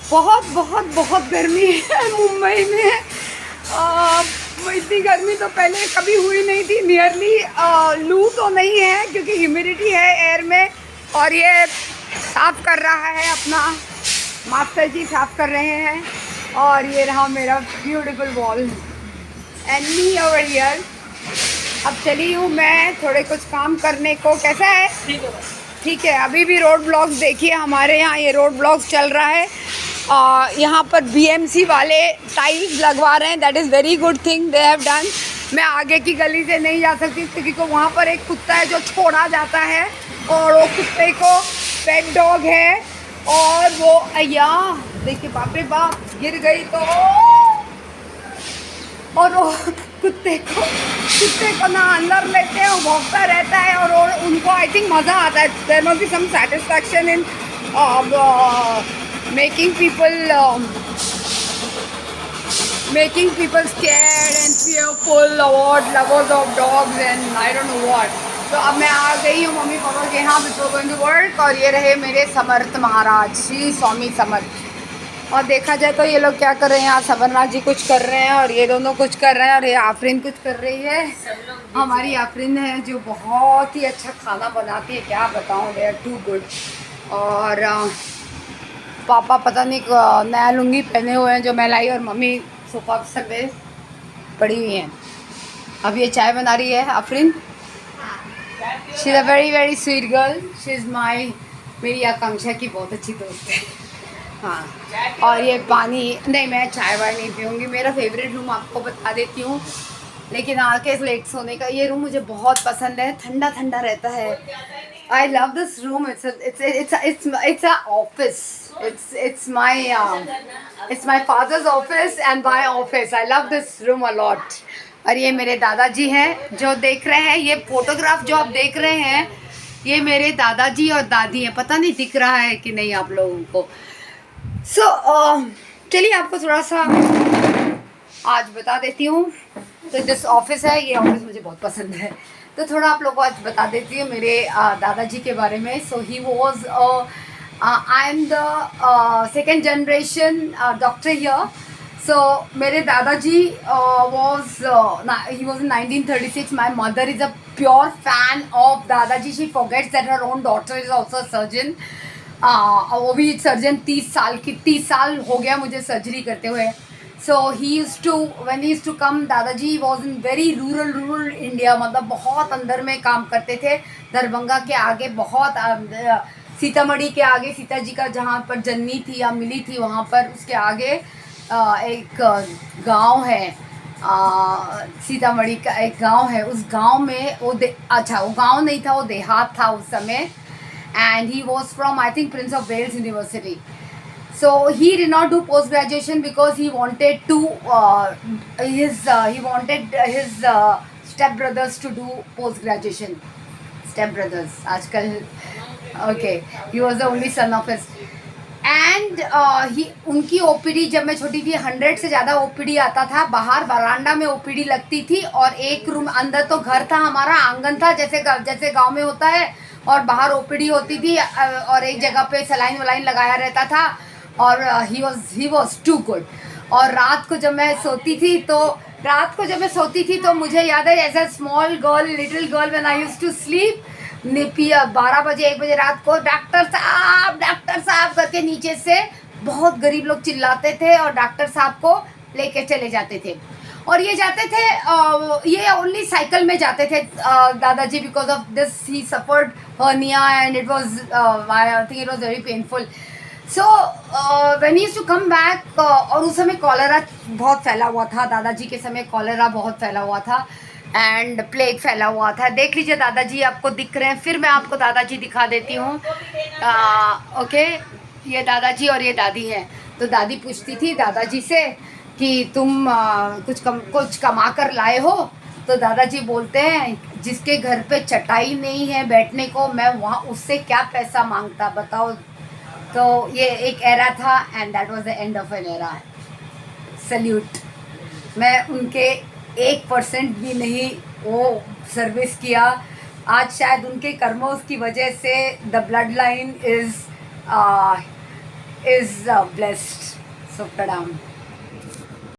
बहुत बहुत बहुत गर्मी है मुंबई में। इतनी गर्मी तो पहले कभी हुई नहीं थी नियरली। लू तो नहीं है क्योंकि ह्यूमिडिटी है एयर में। और ये साफ़ कर रहा है अपना, मास्टर जी साफ़ कर रहे हैं। और ये रहा मेरा beautiful wall and me over here. अब चली हूँ मैं थोड़े कुछ काम करने को। कैसा है? ठीक है। अभी भी रोड ब्लॉक्स देखिए, हमारे यहाँ ये रोड ब्लॉक्स चल रहा है। यहाँ पर बीएमसी वाले टाइल्स लगवा रहे हैं। That is very good thing they have done. मैं आगे की गली से नहीं जा सकती क्योंकि वहाँ पर एक कुत्ता है जो छोड़ा जाता है और वो कुत्ते को पेट डॉग है। और वो अय्या देखिए, बाप रे बाप, गिर गई तो। और वो कुत्ते को ना अंदर लेते हैं, वो भौंकता रहता है और उनको आई थिंक मज़ा आता है। There must be some satisfaction in making people scared and fearful, lovers of dogs and I don't know what. तो अब मैं आ गई हूँ मम्मी पापा के यहाँ बिफोर गोइंग टू वर्क। और ये रहे मेरे समर्थ महाराज, श्री स्वामी समर्थ। और देखा जाए तो ये लोग क्या कर रहे हैं यहाँ, सबरनाथ जी कुछ कर रहे हैं और ये दोनों कुछ कर रहे हैं और ये आफरीन कुछ कर रही है। हमारी आफरीन है जो बहुत ही अच्छा खाना बनाती है, क्या बताऊँ, दे आर टू गुड। और पापा पता नहीं नया लुंगी पहने हुए हैं जो मैं लाई, और मम्मी सोफा पे पड़ी हुई हैं। अब ये चाय बना रही है Afreen. She is a very very sweet girl. She is मेरी आकांक्षा की बहुत अच्छी दोस्त है। हाँ, और ये पानी नहीं, मैं चाय वाय नहीं पीऊँगी। मेरा फेवरेट रूम आपको बता देती हूँ, लेकिन आके लेट सोने का ये रूम मुझे बहुत पसंद है, ठंडा ठंडा रहता है। I love this room. It's a office. It's my father's office and my office. I love this room a lot. और ये मेरे दादाजी हैं जो देख रहे हैं। ये फोटोग्राफ जो आप देख रहे हैं ये मेरे दादाजी और दादी हैं। पता नहीं दिख रहा है कि नहीं आप लोगों को। चलिए आपको थोड़ा सा आज बता देती हूँ। तो जिस ऑफिस है, ये ऑफिस मुझे बहुत पसंद है, तो थोड़ा आप लोगों को आज बता देती हूँ मेरे दादाजी के बारे में। So he was I am the second generation doctor here. So मेरे दादाजी was he was in 1936। My mother is a pure fan of दादाजी। She forgets that her own daughter is also surgeon. वो भी surgeon 30 साल हो गया मुझे surgery करते हुए। So he used to come, दादाजी was in very rural India, मतलब बहुत अंदर में काम करते थे। दरभंगा के आगे, बहुत सीतामढ़ी के आगे, सीता जी का जहाँ पर जन्नी थी या मिली थी वहाँ पर उसके आगे एक गांव है, सीतामढ़ी का एक गांव है। उस गांव में वो वो गांव नहीं था, वो देहात था उस समय। And he was from, I think, Prince of Wales University. So he did not do post graduation because he wanted to his step brothers to do post graduation. Step brothers आजकल, okay, he was the only son of his. And उनकी OPD जब मैं छोटी थी 100 से ज़्यादा OPD आता था। बाहर बरांडा में ओपीडी लगती थी और एक रूम अंदर तो घर था, हमारा आंगन था जैसे गांव में होता है, और बाहर ओपीडी होती थी और एक जगह पे सलाइन वलाइन लगाया रहता था। और ही वॉज टू गुड। और रात को जब मैं सोती थी तो मुझे याद है as a small girl, little girl, when I used to sleep, 12 बजे 1 बजे रात को डॉक्टर साहब करके नीचे से बहुत गरीब लोग चिल्लाते थे और डॉक्टर साहब को लेके चले जाते थे। और ये जाते थे, ये ओनली साइकिल में जाते थे दादाजी। Because of this he suffered hernia and it was I think it was very painful. So when he used to come back, और उस समय कॉलेरा बहुत फैला हुआ था। दादाजी के समय कॉलेरा बहुत फैला हुआ था एंड प्लेग फैला हुआ था। देख लीजिए दादाजी आपको दिख रहे हैं। फिर मैं आपको दादाजी दिखा देती हूँ। ओके, ये दादाजी और ये दादी हैं। तो दादी पूछती थी दादाजी से कि तुम कुछ कमा कर लाए हो? तो दादाजी बोलते हैं जिसके घर पे चटाई नहीं है बैठने को, मैं वहाँ उससे क्या पैसा मांगता, बताओ। तो ये एक एरा था and that was the end of an era. Salute. मैं उनके 1% भी नहीं वो सर्विस किया। आज शायद उनके कर्मों की वजह से the blood line is is blessed. So pranam.